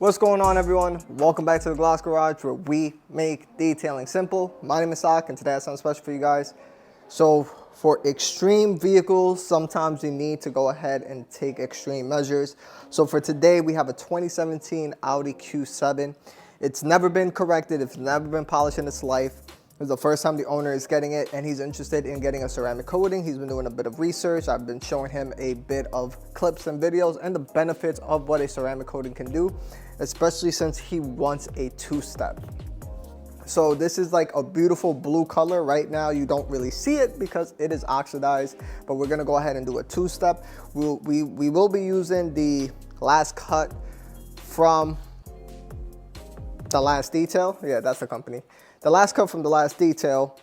What's going on, everyone? Welcome back to the Gloss Garage, where we make detailing simple. My name is Sak, and today I have something special for you guys. So for extreme vehicles, sometimes you need to go ahead and take extreme measures. So for today, we have a 2017 Audi Q7. It's never been corrected. It's never been polished in its life. It's the first time the owner is getting it, and he's interested in getting a ceramic coating. He's been doing a bit of research. I've been showing him a bit of clips and videos and the benefits of what a ceramic coating can do, especially since he wants a two-step. So this is like a beautiful blue color. Right now you don't really see it because it is oxidized, but we're gonna go ahead and do a two-step. We will be using the last cut from the Last Detail. Yeah, that's the company. The last cut from the Last Detail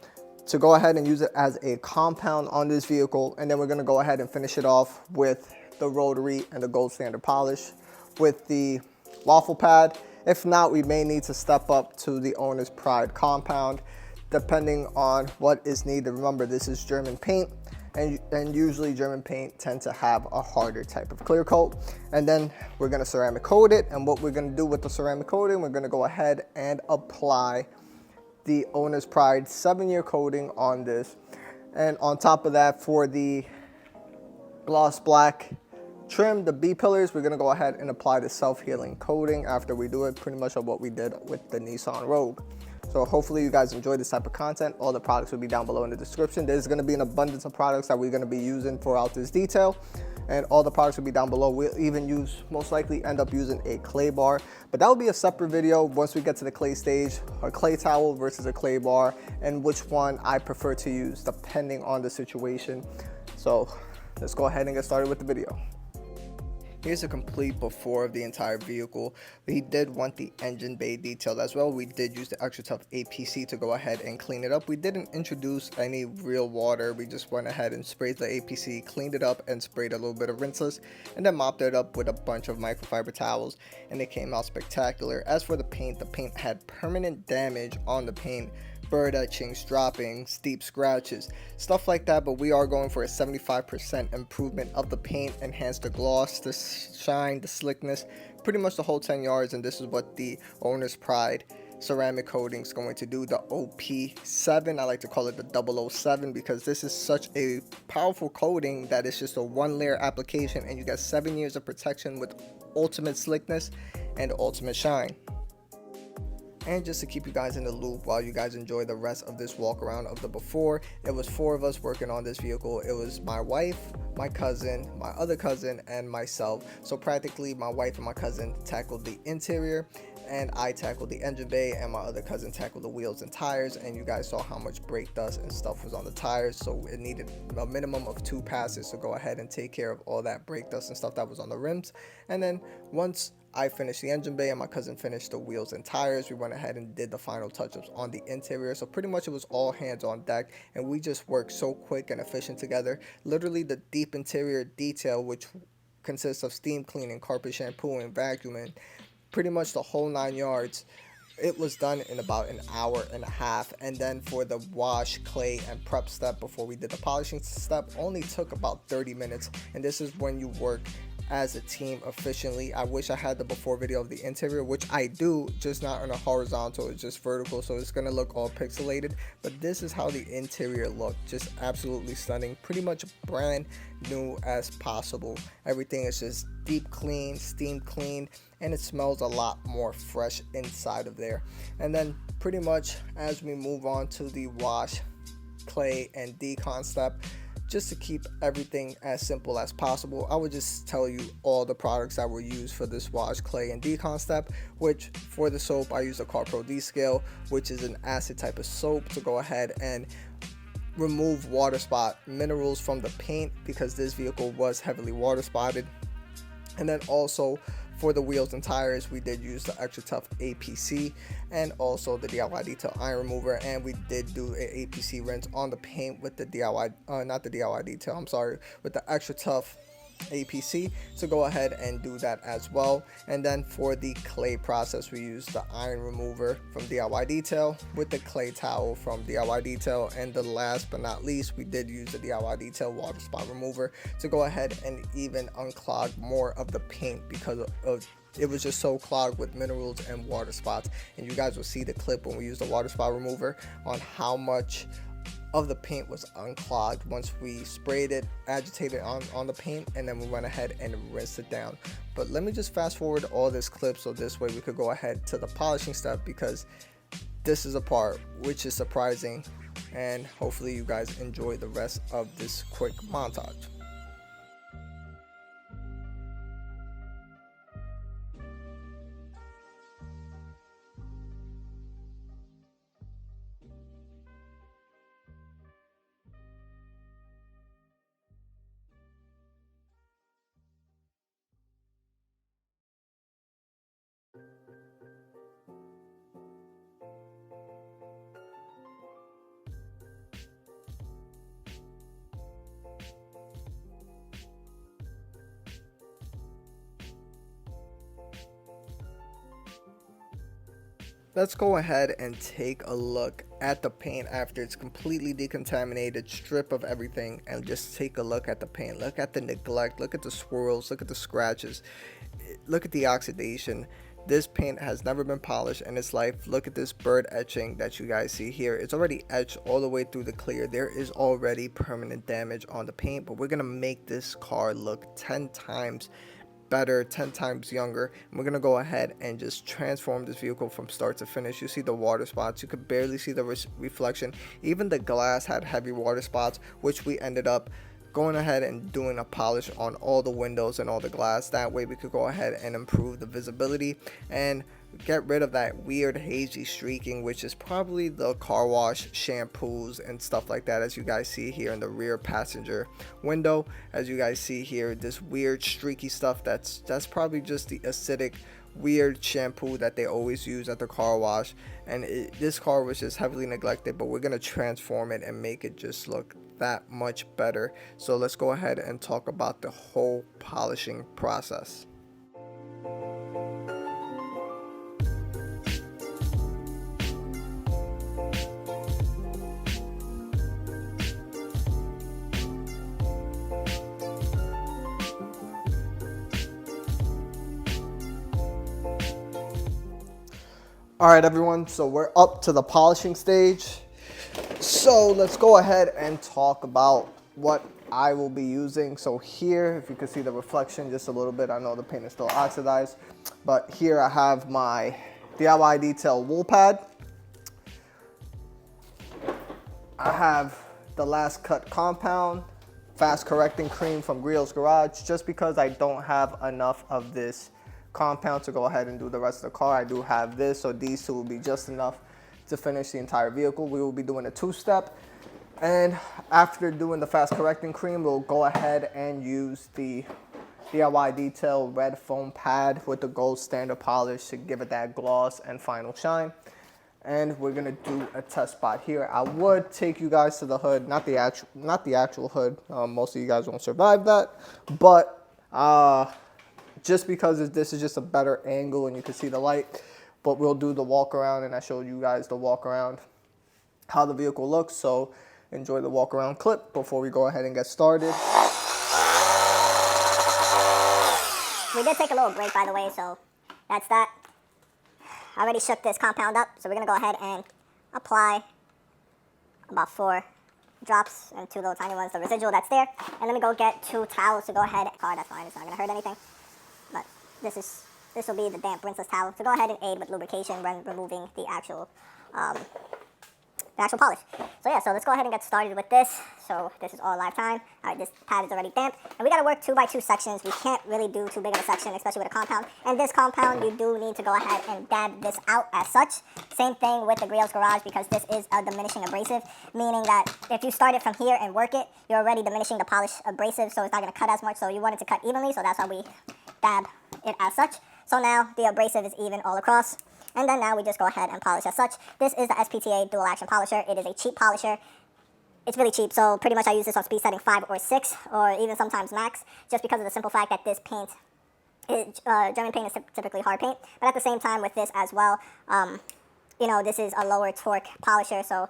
to go ahead and use it as a compound on this vehicle. And then we're gonna go ahead and finish it off with the rotary and the gold standard polish with the Waffle pad. If not, we may need to step up to the owner's pride compound, depending on what is needed. Remember, this is German paint, and usually German paint tend to have a harder type of clear coat. And then we're gonna ceramic coat it. And what we're gonna do with the ceramic coating, we're gonna go ahead and apply the owner's pride 7-year coating on this. And on top of that, for the gloss black trim, the B pillars, we're gonna go ahead and apply the self-healing coating after we do it, pretty much of what we did with the Nissan Rogue. So hopefully you guys enjoy this type of content. All the products will be down below in the description. There's gonna be an abundance of products that we're gonna be using throughout this detail, and all the products will be down below. We'll even most likely end up using a clay bar, but that will be a separate video once we get to the clay stage, a clay towel versus a clay bar, and which one I prefer to use depending on the situation. So let's go ahead and get started with the video. Here's a complete before of the entire vehicle. We did want the engine bay detailed as well. We did use the extra tough APC to go ahead and clean it up. We didn't introduce any real water. We just went ahead and sprayed the APC, cleaned it up, and sprayed a little bit of rinseless, and then mopped it up with a bunch of microfiber towels, and it came out spectacular. As for the paint had permanent damage on the paint. Bird etchings, droppings, deep scratches, stuff like that, but we are going for a 75% improvement of the paint, enhance the gloss, the shine, the slickness, pretty much the whole 10 yards. And this is what the owner's pride ceramic coating is going to do, the OP7. I like to call it the 007 because this is such a powerful coating that it's just a 1-layer application, and you get 7 years of protection with ultimate slickness and ultimate shine. And just to keep you guys in the loop while you guys enjoy the rest of this walk around of the before, it was 4 of us working on this vehicle. It was my wife, my cousin, my other cousin, and myself. So practically my wife and my cousin tackled the interior, and I tackled the engine bay, and my other cousin tackled the wheels and tires. And you guys saw how much brake dust and stuff was on the tires, so it needed a minimum of 2 passes to go ahead and take care of all that brake dust and stuff that was on the rims. And then once I finished the engine bay and my cousin finished the wheels and tires, we went ahead and did the final touch-ups on the interior. So pretty much it was all hands on deck, and we just worked so quick and efficient together. Literally the deep interior detail, which consists of steam cleaning, carpet shampooing, vacuuming, pretty much the whole 9 yards, it was done in about an hour and a half. And then for the wash, clay, and prep step before we did the polishing step only took about 30 minutes. And this is when you work as a team efficiently. I wish I had the before video of the interior, which I do, just not on a horizontal, it's just vertical, so it's gonna look all pixelated. But this is how the interior looked, just absolutely stunning, pretty much brand new as possible. Everything is just deep clean, steam cleaned, and it smells a lot more fresh inside of there. And then pretty much as we move on to the wash, clay, and decon step, just to keep everything as simple as possible, I would just tell you all the products that were used for this wash, clay, and decon step. Which for the soap, I use a Carpro D scale, which is an acid type of soap, to go ahead and remove water spot minerals from the paint, because this vehicle was heavily water spotted. And then also for the wheels and tires, we did use the extra tough APC and also the DIY detail iron remover, and we did do an APC rinse on the paint with the DIY, not the DIY detail, I'm sorry, with the extra tough APC, to go ahead and do that as well. And then for the clay process, we used the iron remover from DIY Detail with the clay towel from DIY Detail, and the last but not least, we did use the DIY Detail water spot remover to go ahead and even unclog more of the paint, because of it was just so clogged with minerals and water spots. And you guys will see the clip when we use the water spot remover on how much of the paint was unclogged once we sprayed it, agitated on the paint, and then we went ahead and rinsed it down. But let me just fast forward all this clip so this way we could go ahead to the polishing step, because this is a part which is surprising, and hopefully you guys enjoy the rest of this quick montage. Let's go ahead and take a look at the paint after it's completely decontaminated, strip of everything, and just take a look at the paint. Look at the neglect, look at the swirls, look at the scratches, look at the oxidation. This paint has never been polished in its life. Look at this bird etching that you guys see here. It's already etched all the way through the clear. There is already permanent damage on the paint, but we're gonna make this car look 10 times better, 10 times younger. And we're gonna go ahead and just transform this vehicle from start to finish. You see the water spots, you could barely see the reflection. Even the glass had heavy water spots, which we ended up going ahead and doing a polish on all the windows and all the glass. That way we could go ahead and improve the visibility and get rid of that weird hazy streaking, which is probably the car wash shampoos and stuff like that, as you guys see here in the rear passenger window. As you guys see here, this weird streaky stuff, that's probably just the acidic weird shampoo that they always use at the car wash. And this car was just heavily neglected, but we're gonna transform it and make it just look that much better. So let's go ahead and talk about the whole polishing process. All right, everyone, so we're up to the polishing stage. So let's go ahead and talk about what I will be using. So here, if you can see the reflection just a little bit, I know the paint is still oxidized, but here I have my DIY Detail wool pad. I have the Last Cut compound, fast correcting cream from Griot's Garage, just because I don't have enough of this compound to go ahead and do the rest of the car. I do have this, so these two will be just enough to finish the entire vehicle. We will be doing a two-step, and after doing the fast correcting cream, we'll go ahead and use the DIY Detail red foam pad with the gold standard polish to give it that gloss and final shine. And we're gonna do a test spot here. I would take you guys to the hood, not the actual hood. Most of you guys won't survive that, but just because this is just a better angle and you can see the light. But we'll do the walk around, and I showed you guys the walk around, how the vehicle looks. So enjoy the walk around clip before we go ahead and get started. We did take a little break, by the way, so that's that. I already shook this compound up, so we're gonna go ahead and apply about 4 drops and 2 little tiny ones, the residual that's there. And then we go get 2 towels to go ahead. Oh, that's fine, it's not gonna hurt anything. But this will be the damp rinseless towel to go ahead and aid with lubrication when removing the actual polish. So yeah, so let's go ahead and get started with this. So this is all live time. All right, this pad is already damp, and we gotta work 2 by 2 sections. We can't really do too big of a section, especially with a compound. And this compound, you do need to go ahead and dab this out as such. Same thing with the Griot's Garage, because this is a diminishing abrasive, meaning that if you start it from here and work it, you're already diminishing the polish abrasive, so it's not gonna cut as much. So you want it to cut evenly, so that's why we dab it as such. So now the abrasive is even all across. And then now we just go ahead and polish as such. This is the SPTA dual action polisher. It is a cheap polisher. It's really cheap, so pretty much I use this on speed setting 5 or 6, or even sometimes max, just because of the simple fact that this paint, German paint is typically hard paint. But at the same time with this as well, you know, this is a lower torque polisher, so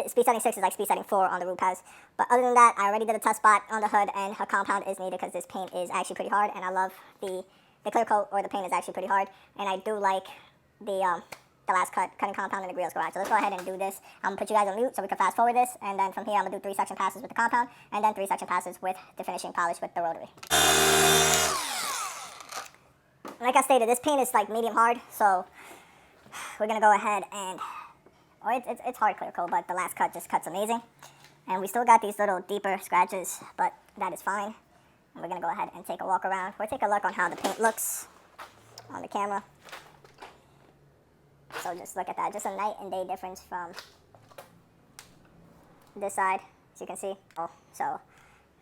speed setting 6 is like speed setting 4 on the root pads. But other than that, I already did a test spot on the hood, and a compound is needed because this paint is actually pretty hard, and I love the the clear coat or the paint is actually pretty hard, and I do like the last cutting compound in the Grills Garage. So let's go ahead and do this. I'm gonna put you guys on mute so we can fast forward this, and then from here I'm gonna do 3 section passes with the compound, and then 3 section passes with the finishing polish with the rotary. Like I stated, this paint is like medium hard, so we're gonna go ahead and, it's hard clear coat, but the last cut just cuts amazing. And we still got these little deeper scratches, but that is fine. And we're gonna go ahead and take a walk around. We'll take a look on how the paint looks on the camera. So just look at that, just a night and day difference from this side, as you can see. Oh, so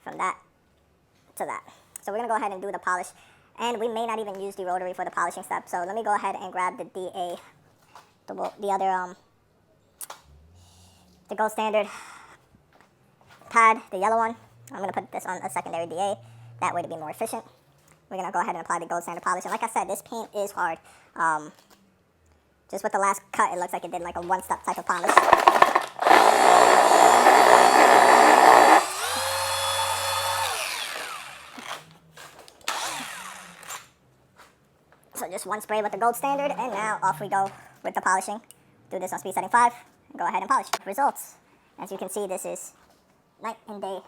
from that to that. So we're gonna go ahead and do the polish. And we may not even use the rotary for the polishing step. So let me go ahead and grab the DA, the gold standard pad, the yellow one. I'm going to put this on a secondary DA, that way to be more efficient. We're going to go ahead and apply the gold standard polish. And like I said, this paint is hard. Just with the last cut, it looks like it did like a one-step type of polish. So just one spray with the gold standard, and now off we go with the polishing. Do this on speed setting 5, and go ahead and polish. Results. As you can see, this is night and day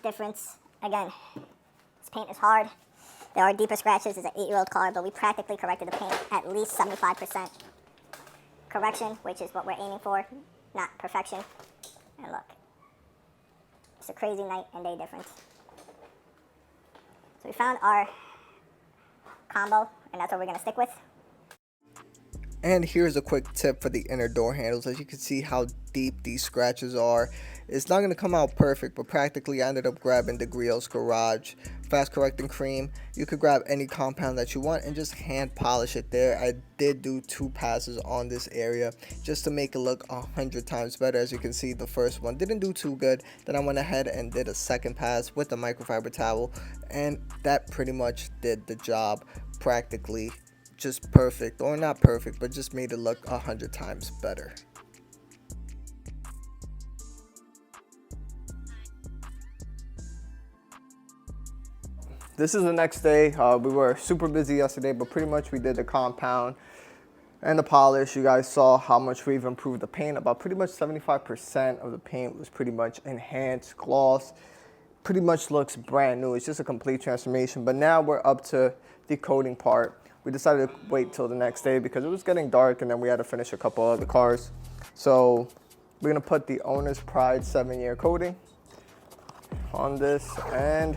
difference. Again, this paint is hard. There are deeper scratches. It's an 8-year-old car, but we practically corrected the paint at least 75% correction, which is what we're aiming for, not perfection. And look, it's a crazy night and day difference. So we found our combo, and that's what we're going to stick with. And here's a quick tip for the inner door handles. As you can see how deep these scratches are, it's not going to come out perfect, but practically I ended up grabbing the Grills Garage fast correcting cream. You could grab any compound that you want and just hand polish it there. I did do 2 passes on this area just to make it look 100 times better. As you can see, the first one didn't do too good. Then I went ahead and did a second pass with the microfiber towel, and that pretty much did the job. Practically just perfect, or not perfect, but just made it look 100 times better. This is the next day. We were super busy yesterday, but pretty much we did the compound and the polish. You guys saw how much we've improved the paint. About pretty much 75% of the paint was pretty much enhanced, gloss. Pretty much looks brand new. It's just a complete transformation. But now we're up to the coating part. We decided to wait till the next day because it was getting dark, and then we had to finish a couple other cars. So we're gonna put the Owner's Pride 7-year coating on this, and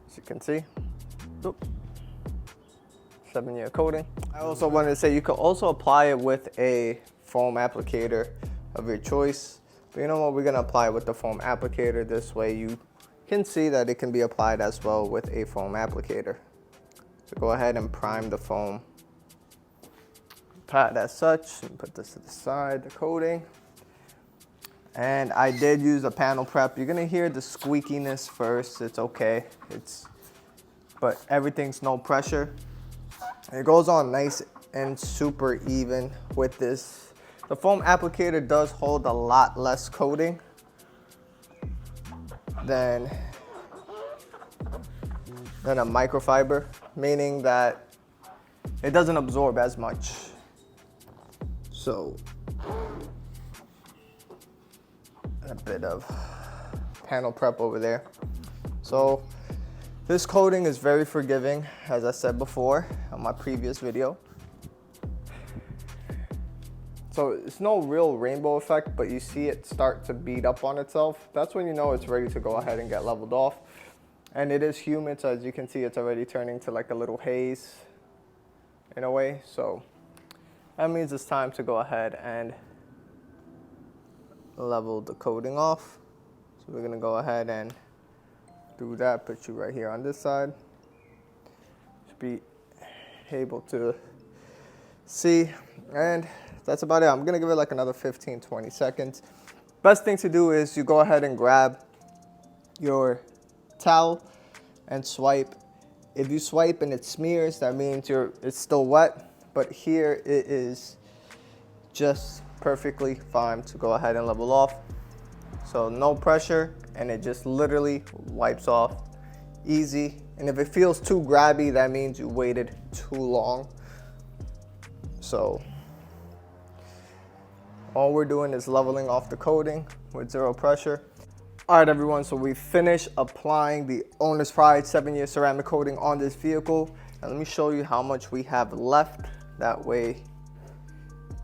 as you can see, 7-year coating. I also wanted to say you could also apply it with a foam applicator of your choice. But you know what, we're gonna apply it with the foam applicator. This way you can see that it can be applied as well with a foam applicator. So go ahead and prime the foam pad as such, and put this to the side, the coating. And I did use a panel prep. You're gonna hear the squeakiness first. It's okay. But everything's no pressure. It goes on nice and super even with this. The foam applicator does hold a lot less coating than a microfiber, meaning that it doesn't absorb as much. So a bit of panel prep over there. So this coating is very forgiving, as I said before on my previous video. So it's no real rainbow effect, but you see it start to bead up on itself. That's when you know it's ready to go ahead and get leveled off. And it is humid, so as you can see, it's already turning to like a little haze in a way. So that means it's time to go ahead and level the coating off. So we're gonna go ahead and do that. Put you right here on this side. Should be able to see, and that's about it. I'm gonna give it like another 15-20 seconds. Best thing to do is you go ahead and grab your towel and swipe. If you swipe and it smears, that means it's still wet, but here it is just perfectly fine to go ahead and level off. So no pressure, and it just literally wipes off easy. And if it feels too grabby, that means you waited too long. So all we're doing is leveling off the coating with zero pressure. All right, everyone, so we finished applying the Owner's Pride 7-year ceramic coating on this vehicle. And let me show you how much we have left. That way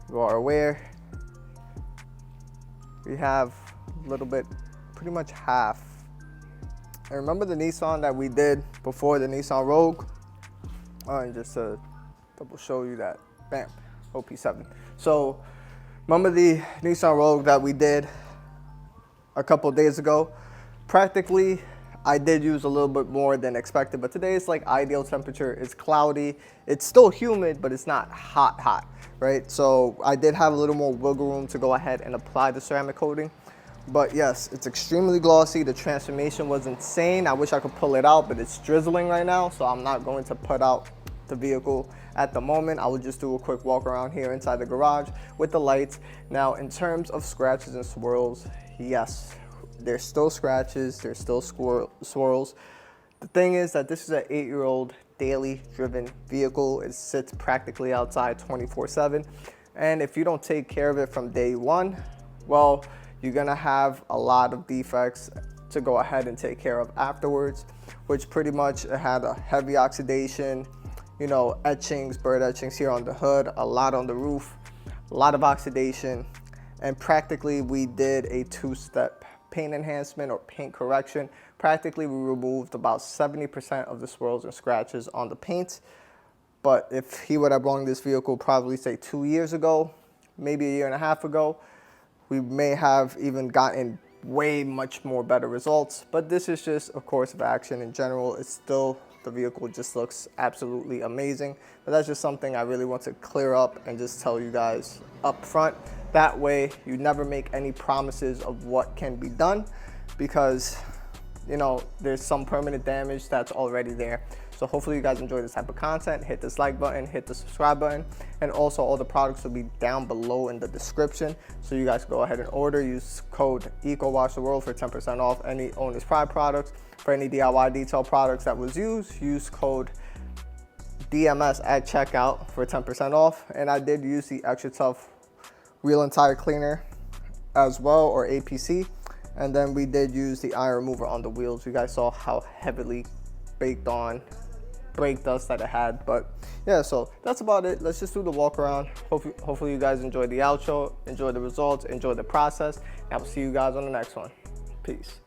you are aware. We have a little bit, pretty much half. And remember the Nissan that we did before, the Nissan Rogue? And just to double show you that, bam, OP7. So remember the Nissan Rogue that we did a couple days ago? Practically, I did use a little bit more than expected, but today it's like ideal temperature. It's cloudy. It's still humid, but it's not hot, right? So I did have a little more wiggle room to go ahead and apply the ceramic coating. But yes, it's extremely glossy. The transformation was insane. I wish I could pull it out, but it's drizzling right now, so I'm not going to put out the vehicle at the moment. I will just do a quick walk around here inside the garage with the lights. Now, in terms of scratches and swirls, yes, there's still scratches, there's still swirls. The thing is that this is an 8-year-old daily driven vehicle. It sits practically outside 24/7. And if you don't take care of it from day one, well, you're gonna have a lot of defects to go ahead and take care of afterwards, which pretty much had a heavy oxidation, you know, etchings, bird etchings here on the hood, a lot on the roof, a lot of oxidation. And practically we did a 2-step paint enhancement or paint correction. Practically we removed about 70% of the swirls and scratches on the paint. But if he would have brought this vehicle probably say 2 years ago, maybe a year and a half ago, we may have even gotten way much more better results. But this is just a course of action. In general, it's still, the vehicle just looks absolutely amazing. But that's just something I really want to clear up and just tell you guys up front. That way you never make any promises of what can be done, because you know there's some permanent damage that's already there. So hopefully you guys enjoy this type of content. Hit this like button, hit the subscribe button, and also all the products will be down below in the description. So you guys go ahead and order. Use code EcoWashTheWorld for 10% off any Owner's Pride products. For any DIY detail products that was used, use code DMS at checkout for 10% off. And I did use the Extra Tough Wheel and Tire Cleaner as well, or APC. And then we did use the iron remover on the wheels. You guys saw how heavily baked on brake dust that it had. But yeah, so that's about it. Let's just do the walk around. Hopefully you guys enjoyed the outro, enjoy the results, enjoy the process, and I will see you guys on the next one. Peace.